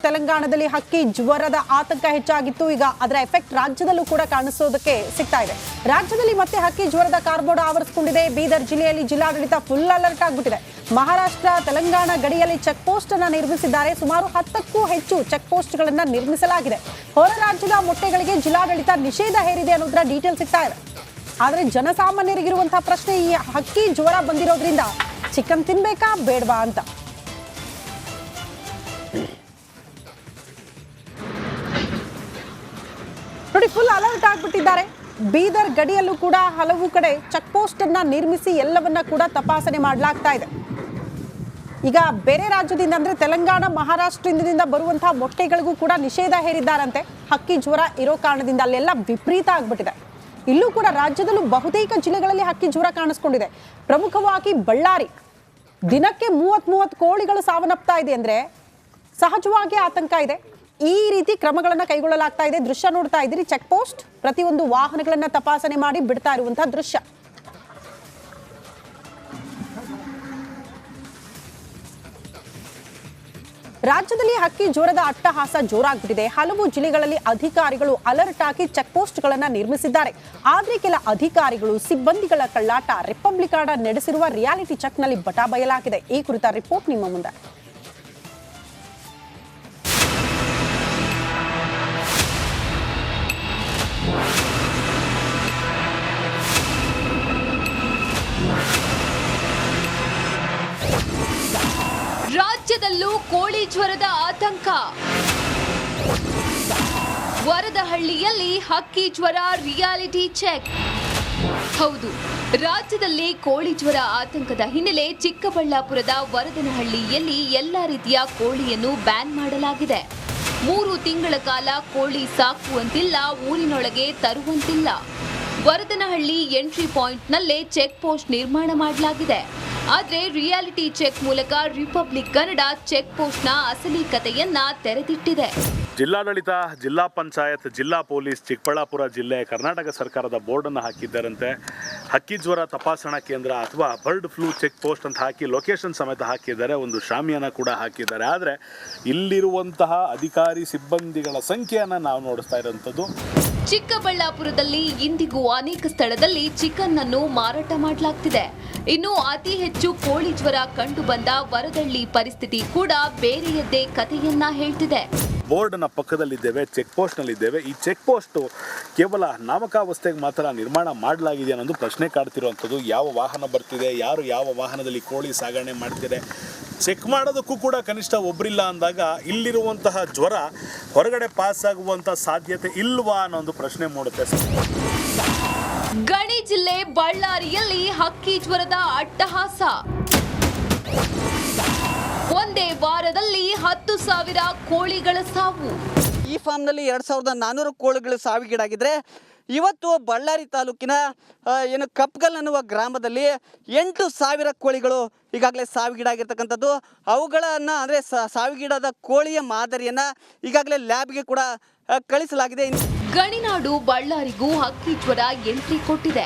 ತೆಲಂಗಾಣದಲ್ಲಿ ಹಕ್ಕಿ ಜ್ವರದ ಆತಂಕ ಹೆಚ್ಚಾಗಿತ್ತು. ಈಗ ಅದರ ಎಫೆಕ್ಟ್ ರಾಜ್ಯದಲ್ಲೂ ಕೂಡ ಕಾಣಿಸೋದಕ್ಕೆ ಸಿಗ್ತಾ ಇದೆ. ರಾಜ್ಯದಲ್ಲಿ ಮತ್ತೆ ಹಕ್ಕಿ ಜ್ವರದ ಕಾರ್ಬೋಡ ಆವರಿಸಿಕೊಂಡಿದೆ. ಬೀದರ್ ಜಿಲ್ಲೆಯಲ್ಲಿ ಜಿಲ್ಲಾಡಳಿತ ಫುಲ್ ಅಲರ್ಟ್ ಆಗಿಬಿಟ್ಟಿದೆ. ಮಹಾರಾಷ್ಟ್ರ ತೆಲಂಗಾಣ ಗಡಿಯಲ್ಲಿ ಚೆಕ್ ಪೋಸ್ಟ್ ಅನ್ನು ನಿರ್ಮಿಸಿದ್ದಾರೆ. ಸುಮಾರು 10ಕ್ಕೂ ಹೆಚ್ಚು ಚೆಕ್ ಪೋಸ್ಟ್ಗಳನ್ನು ನಿರ್ಮಿಸಲಾಗಿದೆ. ಹೊರ ರಾಜ್ಯದ ಮೊಟ್ಟೆಗಳಿಗೆ ಜಿಲ್ಲಾಡಳಿತ ನಿಷೇಧ ಹೇರಿದೆ ಅನ್ನೋದರ ಡೀಟೇಲ್ ಸಿಗ್ತಾ ಇದೆ. ಆದರೆ ಜನಸಾಮಾನ್ಯರಿಗಿರುವಂತಹ ಪ್ರಶ್ನೆ, ಈ ಹಕ್ಕಿ ಜ್ವರ ಬಂದಿರೋದ್ರಿಂದ ಚಿಕನ್ ತಿನ್ಬೇಕಾ ಬೇಡವಾ ಅಂತ. ನೋಡಿ, ಫುಲ್ ಅಲರ್ಟ್ ಆಗಿಬಿಟ್ಟಿದ್ದಾರೆ. ಬೀದರ್ ಗಡಿಯಲ್ಲೂ ಕೂಡ ಹಲವು ಕಡೆ ಚೆಕ್ ಪೋಸ್ಟ್ ಅನ್ನ ನಿರ್ಮಿಸಿ ಎಲ್ಲವನ್ನ ಕೂಡ ತಪಾಸಣೆ ಮಾಡಲಾಗ್ತಾ ಇದೆ. ಈಗ ಬೇರೆ ರಾಜ್ಯದಿಂದ ಅಂದ್ರೆ ತೆಲಂಗಾಣ, ಮಹಾರಾಷ್ಟ್ರದಿಂದ ಬರುವಂತಹ ಮೊಟ್ಟೆಗಳಿಗೂ ಕೂಡ ನಿಷೇಧ ಹೇರಿದ್ದಾರಂತೆ. ಹಕ್ಕಿ ಜ್ವರ ಇರೋ ಕಾರಣದಿಂದ ಅಲ್ಲೆಲ್ಲ ವಿಪರೀತ ಆಗ್ಬಿಟ್ಟಿದೆ. ಇಲ್ಲೂ ಕೂಡ ರಾಜ್ಯದಲ್ಲೂ ಬಹುತೇಕ ಜಿಲ್ಲೆಗಳಲ್ಲಿ ಹಕ್ಕಿ ಜ್ವರ ಕಾಣಿಸ್ಕೊಂಡಿದೆ. ಪ್ರಮುಖವಾಗಿ ಬಳ್ಳಾರಿ, ದಿನಕ್ಕೆ 30 ಕೋಳಿಗಳು ಸಾವನ್ನಪ್ತಾ ಇದೆ ಅಂದ್ರೆ ಸಹಜವಾಗಿ ಆತಂಕ ಇದೆ. ಈ ರೀತಿ ಕ್ರಮಗಳನ್ನು ಕೈಗೊಳ್ಳಲಾಗ್ತಾ ಇದೆ. ದೃಶ್ಯ ನೋಡ್ತಾ ಇದ್ದೀರಿ, ಚೆಕ್ ಪೋಸ್ಟ್ ಪ್ರತಿಯೊಂದು ವಾಹನಗಳನ್ನ ತಪಾಸಣೆ ಮಾಡಿ ಬಿಡ್ತಾ ಇರುವಂತಹ ದೃಶ್ಯ. ರಾಜ್ಯದಲ್ಲಿ ಹಕ್ಕಿ ಜ್ವರದ ಅಟ್ಟಹಾಸ ಜೋರಾಗ್ಬಿಟ್ಟಿದೆ. ಹಲವು ಜಿಲ್ಲೆಗಳಲ್ಲಿ ಅಧಿಕಾರಿಗಳು ಅಲರ್ಟ್ ಆಗಿ ಚೆಕ್ ಪೋಸ್ಟ್ಗಳನ್ನು ನಿರ್ಮಿಸಿದ್ದಾರೆ. ಆದ್ರೆ ಕೆಲ ಅಧಿಕಾರಿಗಳು, ಸಿಬ್ಬಂದಿಗಳ ಕಳ್ಳಾಟ, ರಿಪಬ್ಲಿಕ್ ನಡೆಸಿರುವ ರಿಯಾಲಿಟಿ ಚೆಕ್ನಲ್ಲಿ ಬಟಾ ಬಯಲಾಗಿದೆ. ಈ ಕುರಿತ ರಿಪೋರ್ಟ್ ನಿಮ್ಮ ಮುಂದೆ. ರಾಜ್ಯದಲ್ಲೂ ಕೋಳಿ ಜ್ವರದ ಆತಂಕ. ವರದಹಳ್ಳಿಯಲ್ಲಿ ಹಕ್ಕಿ ಜ್ವರ ರಿಯಾಲಿಟಿ ಚೆಕ್. ಹೌದು, ರಾಜ್ಯದಲ್ಲಿ ಕೋಳಿ ಜ್ವರ ಆತಂಕದ ಹಿನ್ನೆಲೆ ಚಿಕ್ಕಬಳ್ಳಾಪುರದ ವರದನಹಳ್ಳಿಯಲ್ಲಿ ಎಲ್ಲಾ ರೀತಿಯ ಕೋಳಿಯನ್ನು ಬ್ಯಾನ್ ಮಾಡಲಾಗಿದೆ. 3 ತಿಂಗಳ ಕಾಲ ಕೋಳಿ ಸಾಕುವಂತಿಲ್ಲ, ಊರಿನೊಳಗೆ ತರುವಂತಿಲ್ಲ. ವರದನಹಳ್ಳಿ ಎಂಟ್ರಿ ಪಾಯಿಂಟ್ನಲ್ಲೇ ಚೆಕ್ ಪೋಸ್ಟ್ ನಿರ್ಮಾಣ ಮಾಡಲಾಗಿದೆ. ಆದರೆ ರಿಯಾಲಿಟಿ ಚೆಕ್ ಮೂಲಕ ರಿಪಬ್ಲಿಕ್ ಕನ್ನಡ ಚೆಕ್ ಪೋಸ್ಟ್ನ ಅಸಲಿ ಕಥೆಯನ್ನ ತೆರೆದಿಟ್ಟಿದೆ. ಜಿಲ್ಲಾಡಳಿತ, ಜಿಲ್ಲಾ ಪಂಚಾಯತ್, ಜಿಲ್ಲಾ ಪೊಲೀಸ್, ಚಿಕ್ಕಬಳ್ಳಾಪುರ ಜಿಲ್ಲೆ, ಕರ್ನಾಟಕ ಸರ್ಕಾರದ ಬೋರ್ಡನ್ನು ಹಾಕಿದ್ದಾರಂತೆ. ಹಕ್ಕಿ ಜ್ವರ ತಪಾಸಣಾ ಕೇಂದ್ರ ಅಥವಾ ಬರ್ಡ್ ಫ್ಲೂ ಚೆಕ್ ಪೋಸ್ಟ್ ಅಂತ ಹಾಕಿ ಲೊಕೇಶನ್ ಸಮೇತ ಹಾಕಿದ್ದಾರೆ. ಒಂದು ಶಾಮಿಯಾನ ಕೂಡ ಹಾಕಿದ್ದಾರೆ. ಆದರೆ ಇಲ್ಲಿರುವಂತಹ ಅಧಿಕಾರಿ ಸಿಬ್ಬಂದಿಗಳ ಸಂಖ್ಯೆಯನ್ನು ನಾವು ನೋಡಿಸ್ತಾ ಇರುವಂಥದ್ದು. ಚಿಕ್ಕಬಳ್ಳಾಪುರದಲ್ಲಿ ಇಂದಿಗೂ ಅನೇಕ ಸ್ಥಳದಲ್ಲಿ ಚಿಕನ್ ಅನ್ನು ಮಾರಾಟ ಮಾಡಲಾಗ್ತಿದೆ. ಇನ್ನು ಅತಿ ಹೆಚ್ಚು ಕೋಳಿ ಜ್ವರ ಕಂಡು ಬಂದ ವರದಹಳ್ಳಿ ಪರಿಸ್ಥಿತಿ ಕೂಡ ಬೇರೆಯದ್ದೇ ಕಥೆಯನ್ನ ಹೇಳ್ತಿದೆ. ಬೋರ್ಡ್ನ ಪಕ್ಕದಲ್ಲಿದ್ದೇವೆ, ಚೆಕ್ ಪೋಸ್ಟ್ನಲ್ಲಿದ್ದೇವೆ. ಈ ಚೆಕ್ ಪೋಸ್ಟು ಕೇವಲ ನಾಮಕಾವಸ್ಥೆಗೆ ಮಾತ್ರ ನಿರ್ಮಾಣ ಮಾಡಲಾಗಿದೆ ಅನ್ನೋದು ಪ್ರಶ್ನೆ ಕಾಡ್ತಿರುವಂಥದ್ದು. ಯಾವ ವಾಹನ ಬರ್ತಿದೆ, ಯಾರು ಯಾವ ವಾಹನದಲ್ಲಿ ಕೋಳಿ ಸಾಗಣೆ ಮಾಡ್ತಿದೆ, ಚೆಕ್ ಮಾಡೋದಕ್ಕೂ ಕೂಡ ಕನಿಷ್ಠ ಒಬ್ಬರಿಲ್ಲ ಅಂದಾಗ ಇಲ್ಲಿರುವಂತಹ ಜ್ವರ ಹೊರಗಡೆ ಪಾಸ್ ಆಗುವಂಥ ಸಾಧ್ಯತೆ ಇಲ್ವಾ ಅನ್ನೋ ಒಂದು ಪ್ರಶ್ನೆ ಮೂಡುತ್ತೆ. ಗಣಿ ಜಿಲ್ಲೆ ಬಳ್ಳಾರಿಯಲ್ಲಿ ಹಕ್ಕಿ ಜ್ವರದ ಅಟ್ಟಹಾಸ. ಒಂದೇ ವಾರದಲ್ಲಿ 10,000 ಕೋಳಿಗಳ ಸಾವು. ಈ ಫಾರ್ಮ್ನಲ್ಲಿ 2,400 ಕೋಳಿಗಳು ಸಾವಿಗೀಡಾಗಿದ್ರೆ ಇವತ್ತು ಬಳ್ಳಾರಿ ತಾಲೂಕಿನ ಕಪ್ಗಲ್ ಅನ್ನುವ ಗ್ರಾಮದಲ್ಲಿ 8,000 ಕೋಳಿಗಳು ಈಗಾಗಲೇ ಸಾವಿಗೀಡಾಗಿರ್ತಕ್ಕಂಥದ್ದು. ಅವುಗಳನ್ನು ಅಂದರೆ ಸಾವಿಗೀಡಾದ ಕೋಳಿಯ ಮಾದರಿಯನ್ನು ಈಗಾಗಲೇ ಲ್ಯಾಬ್ಗೆ ಕೂಡ ಕಳಿಸಲಾಗಿದೆ. ಗಣಿನಾಡು ಬಳ್ಳಾರಿಗೂ ಹಕ್ಕಿ ಜ್ವರ ಎಂಟ್ರಿ ಕೊಟ್ಟಿದೆ.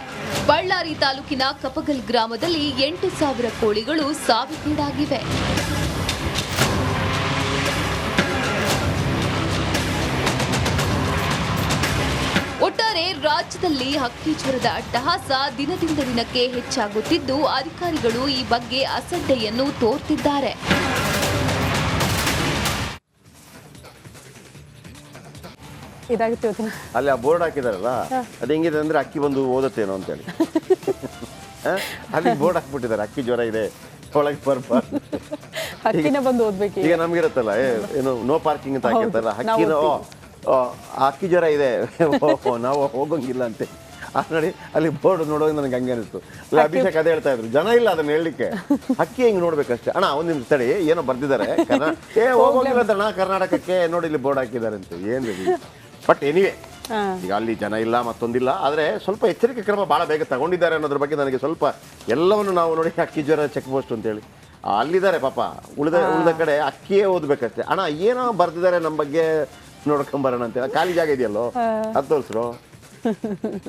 ಬಳ್ಳಾರಿ ತಾಲೂಕಿನ ಕಪಗಲ್ ಗ್ರಾಮದಲ್ಲಿ 8,000 ಕೋಳಿಗಳು ಸಾವಿಗೀಡಾಗಿವೆ. ಒಟ್ಟಾರೆ ರಾಜ್ಯದಲ್ಲಿ ಹಕ್ಕಿ ಜ್ವರದ ಅಟ್ಟಹಾಸ ದಿನದಿಂದ ದಿನಕ್ಕೆ ಹೆಚ್ಚಾಗುತ್ತಿದ್ದು, ಅಧಿಕಾರಿಗಳು ಈ ಬಗ್ಗೆ ಅಸಡ್ಡೆಯನ್ನು ತೋರ್ತಿದ್ದಾರೆ. ಅಲ್ಲಿ ಆ ಬೋರ್ಡ್ ಹಾಕಿದಾರಲ್ಲ, ಅದು ಹೆಂಗಿದೆ ಅಂದ್ರೆ ಅಕ್ಕಿ ಬಂದು ಓದುತ್ತೇನೋ ಅಂತೇಳಿ ಅಲ್ಲಿ ಬೋರ್ಡ್ ಹಾಕ್ಬಿಟ್ಟಿದ್ದಾರೆ, ಅಕ್ಕಿ ಜ್ವರ ಇದೆ ಒಳಗೆ ಬರ್ಬಾರ್ದು. ಈಗ ನಮ್ಗಿರುತ್ತಲ್ಲ ಏನು ನೋ ಪಾರ್ಕಿಂಗ್ ಅಂತ ಹಾಕಿರ್ತಾರಲ್ಲ, ಹಕ್ಕಿನ ಅಕ್ಕಿ ಜ್ವರ ಇದೆ ನಾವು ಹೋಗಂಗಿಲ್ಲ ಅಂತೆ. ನೋಡಿ ಅಲ್ಲಿ ಬೋರ್ಡ್ ನೋಡೋದು ನನಗೆ ಹಂಗೆ ಅನಿಸ್ತು. ಅಭಿಷೇಕ್ ಅದೇ ಹೇಳ್ತಾ ಇದ್ರು, ಜನ ಇಲ್ಲ ಅದನ್ನ ಹೇಳಲಿಕ್ಕೆ, ಹಕ್ಕಿ ಹಿಂಗೆ ನೋಡ್ಬೇಕಷ್ಟೇ. ಅಣ್ಣ ಒಂದು ನಿಮಿಷ ತಡಿ, ಏನೋ ಬರ್ದಿದ್ದಾರೆ, ಹೋಗೋಗಿಲ್ಲ ಅಂತ ಕರ್ನಾಟಕಕ್ಕೆ ನೋಡಿ ಇಲ್ಲಿ ಬೋರ್ಡ್ ಹಾಕಿದ್ದಾರೆ ಅಂತ. ಏನು ಬಟ್ ಎನಿವೆ ಈಗ ಅಲ್ಲಿ ಜನ ಇಲ್ಲ, ಮತ್ತೊಂದಿಲ್ಲ. ಆದರೆ ಸ್ವಲ್ಪ ಎಚ್ಚರಿಕೆ ಕ್ರಮ ಭಾಳ ಬೇಗ ತಗೊಂಡಿದ್ದಾರೆ ಅನ್ನೋದ್ರ ಬಗ್ಗೆ ನನಗೆ ಸ್ವಲ್ಪ ಎಲ್ಲವನ್ನು ನಾವು ನೋಡಿ ಹಕ್ಕಿ ಜ್ವರ ಚೆಕ್ ಪೋಸ್ಟ್ ಅಂತೇಳಿ ಅಲ್ಲಿದ್ದಾರೆ ಪಾಪ. ಉಳಿದ ಕಡೆ ಅಕ್ಕಿಯೇ ಓದ್ಬೇಕಷ್ಟೇ. ಅಣ್ಣ ಏನೋ ಬರ್ದಿದ್ದಾರೆ ನಮ್ಮ ಬಗ್ಗೆ ನೋಡ್ಕೊಂಬರೋಣ ಅಂತ. ಖಾಲಿ ಜಾಗ ಇದೆಯಲ್ಲೋ ಅದು ತೋರಿಸ್ರು,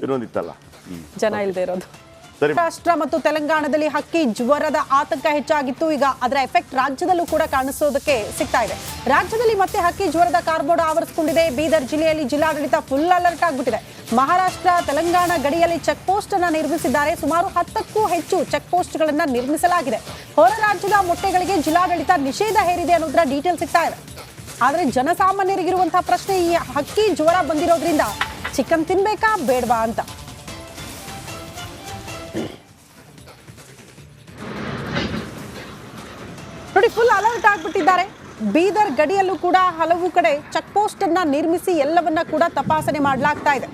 ಇನ್ನೊಂದಿತ್ತಲ್ಲ ಜನ ಇಲ್ಲದೆ ಇರೋದು. ಮಹಾರಾಷ್ಟ್ರ ಮತ್ತು ತೆಲಂಗಾಣದಲ್ಲಿ ಹಕ್ಕಿ ಜ್ವರದ ಆತಂಕ ಹೆಚ್ಚಾಗಿತ್ತು. ಈಗ ಅದರ ಎಫೆಕ್ಟ್ ರಾಜ್ಯದಲ್ಲೂ ಕೂಡ ಕಾಣಿಸೋದಕ್ಕೆ ಸಿಗ್ತಾ ಇದೆ. ರಾಜ್ಯದಲ್ಲಿ ಮತ್ತೆ ಹಕ್ಕಿ ಜ್ವರದ ಕಾರ್ಮೋಡ ಆವರಿಸಿಕೊಂಡಿದೆ. ಬೀದರ್ ಜಿಲ್ಲೆಯಲ್ಲಿ ಜಿಲ್ಲಾಡಳಿತ ಫುಲ್ ಅಲರ್ಟ್ ಆಗಿಬಿಟ್ಟಿದೆ. ಮಹಾರಾಷ್ಟ್ರ ತೆಲಂಗಾಣ ಗಡಿಯಲ್ಲಿ ಚೆಕ್ ಪೋಸ್ಟ್ ಅನ್ನ ನಿರ್ಮಿಸಿದ್ದಾರೆ. ಸುಮಾರು 10ಕ್ಕೂ ಹೆಚ್ಚು ಚೆಕ್ ಪೋಸ್ಟ್ ಗಳನ್ನ ನಿರ್ಮಿಸಲಾಗಿದೆ. ಹೊರ ರಾಜ್ಯದ ಮೊಟ್ಟೆಗಳಿಗೆ ಜಿಲ್ಲಾಡಳಿತ ನಿಷೇಧ ಹೇರಿದೆ ಅನ್ನೋದರ ಡೀಟೇಲ್ ಸಿಗ್ತಾ ಇದೆ. ಆದ್ರೆ ಜನಸಾಮಾನ್ಯರಿಗಿರುವಂತಹ ಪ್ರಶ್ನೆ, ಈ ಹಕ್ಕಿ ಜ್ವರ ಬಂದಿರೋದ್ರಿಂದ ಚಿಕನ್ ತಿನ್ಬೇಕಾ ಬೇಡವಾ ಅಂತ. ನೋಡಿ, ಫುಲ್ ಅಲರ್ಟ್ ಆಗಿಬಿಟ್ಟಿದ್ದಾರೆ. ಬೀದರ್ ಗಡಿಯಲ್ಲೂ ಕೂಡ ಹಲವು ಕಡೆ ಚೆಕ್ ಪೋಸ್ಟ್ ಅನ್ನ ನಿರ್ಮಿಸಿ ಎಲ್ಲವನ್ನ ಕೂಡ ತಪಾಸಣೆ ಮಾಡಲಾಗ್ತಾ ಇದೆ.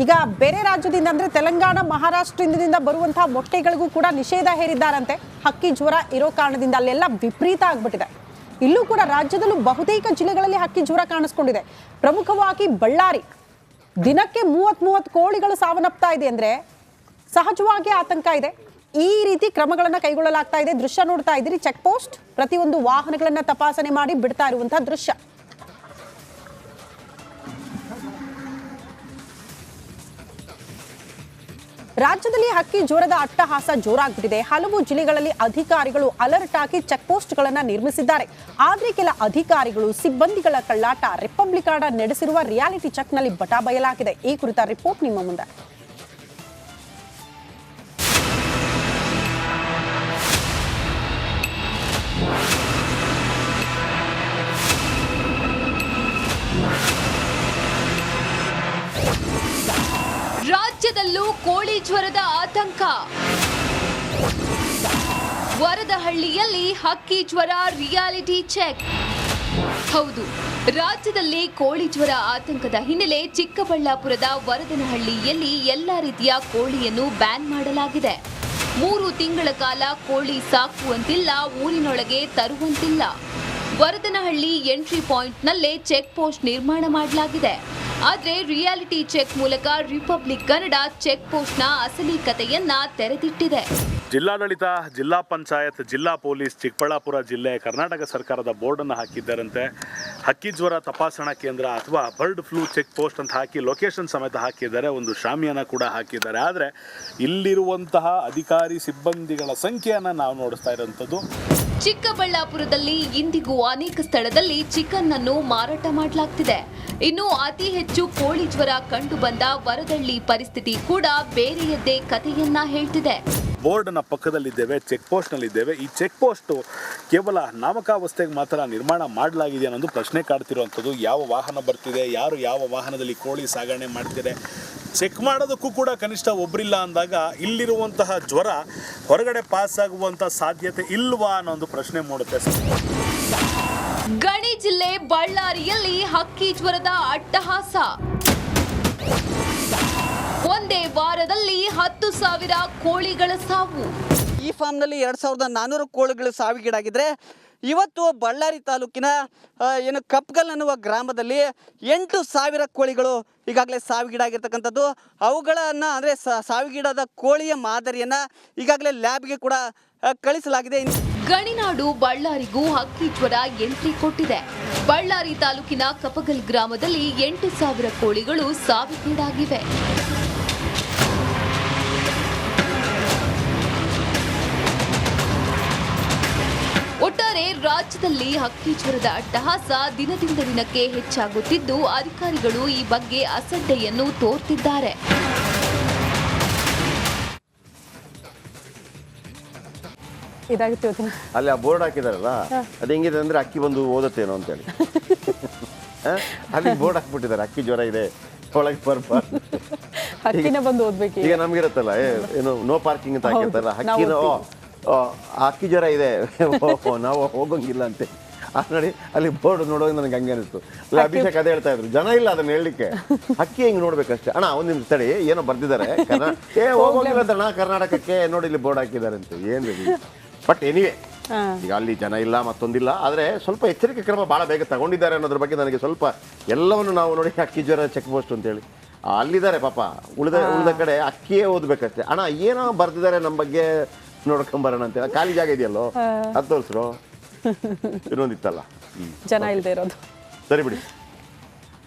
ಈಗ ಬೇರೆ ರಾಜ್ಯದಿಂದ ಅಂದ್ರೆ ತೆಲಂಗಾಣ ಮಹಾರಾಷ್ಟ್ರದಿಂದ ಬರುವಂತಹ ಮೊಟ್ಟೆಗಳಿಗೂ ಕೂಡ ನಿಷೇಧ ಹೇರಿದ್ದಾರಂತೆ. ಹಕ್ಕಿ ಜ್ವರ ಇರೋ ಕಾರಣದಿಂದ ಅಲ್ಲೆಲ್ಲ ವಿಪರೀತ ಆಗ್ಬಿಟ್ಟಿದೆ. ಇಲ್ಲೂ ಕೂಡ ರಾಜ್ಯದಲ್ಲೂ ಬಹುತೇಕ ಜಿಲ್ಲೆಗಳಲ್ಲಿ ಹಕ್ಕಿ ಜ್ವರ ಕಾಣಿಸ್ಕೊಂಡಿದೆ. ಪ್ರಮುಖವಾಗಿ ಬಳ್ಳಾರಿ, ದಿನಕ್ಕೆ 30 ಕೋಳಿಗಳು ಸಾವನ್ನಪ್ತಾ ಇದೆ ಅಂದ್ರೆ ಸಹಜವಾಗಿ ಆತಂಕ ಇದೆ. ಈ ರೀತಿ ಕ್ರಮಗಳನ್ನ ಕೈಗೊಳ್ಳಲಾಗ್ತಾ ಇದೆ. ದೃಶ್ಯ ನೋಡ್ತಾ ಇದ್ದೀರಿ, ಚೆಕ್ ಪೋಸ್ಟ್ ಪ್ರತಿಯೊಂದು ವಾಹನಗಳನ್ನ ತಪಾಸಣೆ ಮಾಡಿ ಬಿಡ್ತಾ ಇರುವಂತಹ ದೃಶ್ಯ. ರಾಜ್ಯದಲ್ಲಿ ಹಕ್ಕಿ ಜ್ವರದ ಅಟ್ಟಹಾಸ ಜೋರಾಗ್ಬಿಟ್ಟಿದೆ. ಹಲವು ಜಿಲ್ಲೆಗಳಲ್ಲಿ ಅಧಿಕಾರಿಗಳು ಅಲರ್ಟ್ ಆಗಿ ಚೆಕ್ ಪೋಸ್ಟ್ ಗಳನ್ನ ನಿರ್ಮಿಸಿದ್ದಾರೆ. ಆದ್ರೆ ಕೆಲ ಅಧಿಕಾರಿಗಳು ಸಿಬ್ಬಂದಿಗಳ ಕಳ್ಳಾಟ, ರಿಪಬ್ಲಿಕ್ ಕಾರ್ಡ್ ನಡೆಸಿರುವ ರಿಯಾಲಿಟಿ ಚೆಕ್ ನಲ್ಲಿ ಬಟಾ ಬಯಲಾಗಿದೆ. ಈ ಕುರಿತ ರಿಪೋರ್ಟ್ ನಿಮ್ಮ ಮುಂದೆ. ರಾಜ್ಯದಲ್ಲೂ ಕೋಳಿ ಜ್ವರದ ಆತಂಕ. ವರದಹಳ್ಳಿಯಲ್ಲಿ ಹಕ್ಕಿ ಜ್ವರ ರಿಯಾಲಿಟಿ ಚೆಕ್. ಹೌದು, ರಾಜ್ಯದಲ್ಲಿ ಕೋಳಿ ಜ್ವರ ಆತಂಕದ ಹಿನ್ನೆಲೆ ಚಿಕ್ಕಬಳ್ಳಾಪುರದ ವರದನಹಳ್ಳಿಯಲ್ಲಿ ಎಲ್ಲಾ ರೀತಿಯ ಕೋಳಿಯನ್ನು ಬ್ಯಾನ್ ಮಾಡಲಾಗಿದೆ. 3 ತಿಂಗಳ ಕಾಲ ಕೋಳಿ ಸಾಕುವಂತಿಲ್ಲ, ಊರಿನೊಳಗೆ ತರುವಂತಿಲ್ಲ. ವರದನಹಳ್ಳಿ ಎಂಟ್ರಿ ಪಾಯಿಂಟ್ನಲ್ಲೇ ಚೆಕ್ ಪೋಸ್ಟ್ ನಿರ್ಮಾಣ ಮಾಡಲಾಗಿದೆ. ಆದರೆ ರಿಯಾಲಿಟಿ ಚೆಕ್ ಮೂಲಕ ರಿಪಬ್ಲಿಕ್ ಕನ್ನಡ ಚೆಕ್ ಪೋಸ್ಟ್ನ ಅಸಲಿ ಕಥೆಯನ್ನ ತೆರೆದಿಟ್ಟಿದೆ. ಜಿಲ್ಲಾಡಳಿತ, ಜಿಲ್ಲಾ ಪಂಚಾಯತ್, ಜಿಲ್ಲಾ ಪೊಲೀಸ್, ಚಿಕ್ಕಬಳ್ಳಾಪುರ ಜಿಲ್ಲೆ, ಕರ್ನಾಟಕ ಸರ್ಕಾರದ ಬೋರ್ಡನ್ನು ಹಾಕಿದ್ದಾರಂತೆ. ಹಕ್ಕಿ ಜ್ವರ ತಪಾಸಣಾ ಕೇಂದ್ರ ಅಥವಾ ಬರ್ಡ್ ಫ್ಲೂ ಚೆಕ್ ಪೋಸ್ಟ್ ಅಂತ ಹಾಕಿ ಲೊಕೇಶನ್ ಸಮೇತ ಹಾಕಿದ್ದಾರೆ. ಒಂದು ಶಾಮಿಯಾನ ಕೂಡ ಹಾಕಿದ್ದಾರೆ. ಆದರೆ ಇಲ್ಲಿರುವಂತಹ ಅಧಿಕಾರಿ ಸಿಬ್ಬಂದಿಗಳ ಸಂಖ್ಯೆಯನ್ನು ನಾವು ನೋಡಿಸ್ತಾ ಇರುವಂಥದ್ದು. ಚಿಕ್ಕಬಳ್ಳಾಪುರದಲ್ಲಿ ಇಂದಿಗೂ ಅನೇಕ ಸ್ಥಳದಲ್ಲಿ ಚಿಕನ್ ಅನ್ನು ಮಾರಾಟ ಮಾಡಲಾಗ್ತಿದೆ. ಇನ್ನು ಅತಿ ಹೆಚ್ಚು ಕೋಳಿ ಜ್ವರ ಕಂಡು ಬಂದ ವರದಳ್ಳಿ ಪರಿಸ್ಥಿತಿ ಕೂಡ ಬೇರೆಯದ್ದೇ ಕಥೆಯನ್ನ ಹೇಳ್ತಿದೆ. ಬೋರ್ಡ್ನ ಪಕ್ಕದಲ್ಲಿದ್ದೇವೆ, ಚೆಕ್ ಪೋಸ್ಟ್ನಲ್ಲಿದ್ದೇವೆ. ಈ ಚೆಕ್ ಪೋಸ್ಟು ಕೇವಲ ನಾಮಕಾವಸ್ಥೆಗೆ ಮಾತ್ರ ನಿರ್ಮಾಣ ಮಾಡಲಾಗಿದೆ ಅನ್ನೋದು ಪ್ರಶ್ನೆ ಕಾಡ್ತಿರುವಂಥದ್ದು. ಯಾವ ವಾಹನ ಬರ್ತಿದೆ, ಯಾರು ಯಾವ ವಾಹನದಲ್ಲಿ ಕೋಳಿ ಸಾಗಣೆ ಮಾಡ್ತಿದೆ, ಚೆಕ್ ಮಾಡೋದಕ್ಕೂ ಕೂಡ ಕನಿಷ್ಠ ಒಬ್ಬರಿಲ್ಲ ಅಂದಾಗ ಇಲ್ಲಿರುವಂತಹ ಜ್ವರ ಹೊರಗಡೆ ಪಾಸ್ ಆಗುವಂಥ ಸಾಧ್ಯತೆ ಇಲ್ವಾ ಅನ್ನೋ ಒಂದು ಪ್ರಶ್ನೆ ಮೂಡುತ್ತೆ. ಗಣಿ ಜಿಲ್ಲೆ ಬಳ್ಳಾರಿಯಲ್ಲಿ ಹಕ್ಕಿ ಜ್ವರದ ಅಟ್ಟಹಾಸ. ಒಂದೇ ವಾರದಲ್ಲಿ 10,000 ಕೋಳಿಗಳ ಸಾವು. ಈ ಫಾರ್ಮ್ನಲ್ಲಿ 2,400 ಕೋಳಿಗಳು ಸಾವಿಗೀಡಾಗಿದ್ರೆ ಇವತ್ತು ಬಳ್ಳಾರಿ ತಾಲೂಕಿನ ಕಪ್ಗಲ್ ಅನ್ನುವ ಗ್ರಾಮದಲ್ಲಿ 8,000 ಕೋಳಿಗಳು ಈಗಾಗಲೇ ಸಾವಿಗೀಡಾಗಿರ್ತಕ್ಕಂಥದ್ದು. ಅವುಗಳನ್ನು ಅಂದರೆ ಸಾವಿಗೀಡಾದ ಕೋಳಿಯ ಮಾದರಿಯನ್ನು ಈಗಾಗಲೇ ಲ್ಯಾಬ್ಗೆ ಕೂಡ ಕಳಿಸಲಾಗಿದೆ. ಗಣಿನಾಡು ಬಳ್ಳಾರಿಗೂ ಹಕ್ಕಿ ಜ್ವರ ಎಂಟ್ರಿ ಕೊಟ್ಟಿದೆ. ಬಳ್ಳಾರಿ ತಾಲೂಕಿನ ಕಪಗಲ್ ಗ್ರಾಮದಲ್ಲಿ 8,000 ಕೋಳಿಗಳು ಸಾವಿಗೀಡಾಗಿವೆ. ಒಟ್ಟಾರೆ ರಾಜ್ಯದಲ್ಲಿ ಹಕ್ಕಿ ಜ್ವರದ ಅಟ್ಟಹಾಸ ದಿನದಿಂದ ದಿನಕ್ಕೆ ಹೆಚ್ಚಾಗುತ್ತಿದ್ದು, ಅಧಿಕಾರಿಗಳು ಈ ಬಗ್ಗೆ ಅಸಡ್ಡೆಯನ್ನು ತೋರ್ತಿದ್ದಾರೆ. ಅಲ್ಲಿ ಆ ಬೋರ್ಡ್ ಹಾಕಿದಾರಲ್ಲ, ಅದು ಹೆಂಗಿದೆ ಅಂದ್ರೆ ಅಕ್ಕಿ ಬಂದು ಓದತ್ತೇನೋ ಅಂತೇಳಿ ಅಲ್ಲಿ ಬೋರ್ಡ್ ಹಾಕ್ಬಿಟ್ಟಿದ್ದಾರೆ, ಅಕ್ಕಿ ಜ್ವರ ಇದೆ ಒಳಗೆ ಬರಬಾರ್ದು. ಈಗ ನಮ್ಗಿರತ್ತಲ್ಲ ಏನು ನೋ ಪಾರ್ಕಿಂಗ್ ಅಂತ ಹಾಕಿರ್ತಾರಲ್ಲ, ಅಕ್ಕಿ ಜ್ವರ ಇದೆ ನಾವು ಹೋಗಂಗಿಲ್ಲ ಅಂತ. ನೋಡಿ ಅಲ್ಲಿ ಬೋರ್ಡ್ ನೋಡುವಾಗ ನನಗೆ ಹಂಗೆ ಅನಿಸ್ತು. ಅಭಿಷೇಕ್ ಅದೇ ಹೇಳ್ತಾ ಇದ್ರು, ಜನ ಇಲ್ಲ ಅದನ್ನ ಹೇಳಲಿಕ್ಕೆ, ಹಕ್ಕಿ ಹಿಂಗೆ ನೋಡ್ಬೇಕಷ್ಟೇ. ಅಣ್ಣ ಒಂದು ನಿಮಿಷ ತಡಿ, ಏನೋ ಬರ್ದಿದ್ದಾರೆ ಹೋಗೋಗಿಲ್ಲ ಅಂತಣ್ಣ ಕರ್ನಾಟಕಕ್ಕೆ, ನೋಡಿ ಇಲ್ಲಿ ಬೋರ್ಡ್ ಹಾಕಿದ್ದಾರೆ ಅಂತ. ಏನು ಬಟ್ ಎನಿವೆ ಈಗ ಅಲ್ಲಿ ಜನ ಇಲ್ಲ, ಮತ್ತೊಂದಿಲ್ಲ. ಆದರೆ ಸ್ವಲ್ಪ ಎಚ್ಚರಿಕೆ ಕ್ರಮ ಭಾಳ ಬೇಗ ತಗೊಂಡಿದ್ದಾರೆ ಅನ್ನೋದ್ರ ಬಗ್ಗೆ ನನಗೆ ಸ್ವಲ್ಪ ಎಲ್ಲವನ್ನು ನಾವು ನೋಡಿ ಅಕ್ಕಿ ಜ್ವರ ಚೆಕ್ ಪೋಸ್ಟ್ ಅಂತೇಳಿ ಅಲ್ಲಿದ್ದಾರೆ ಪಾಪ. ಉಳಿದ ಕಡೆ ಅಕ್ಕಿಯೇ ಓದ್ಬೇಕಷ್ಟೇ. ಅಣ್ಣ ಏನೋ ಬರ್ದಿದ್ದಾರೆ ನಮ್ಮ ಬಗ್ಗೆ ನೋಡ್ಕೊಂಬರೋಣ ಅಂತೇಳಿ, ಖಾಲಿ ಜಾಗ ಇದೆಯಲ್ಲೋ ಅದು ತೋರಿಸ್ರು, ಇನ್ನೊಂದಿತ್ತಲ್ಲ ಜನ ಇಲ್ಲದೆ ಇರೋದು. ಸರಿ ಬಿಡಿ.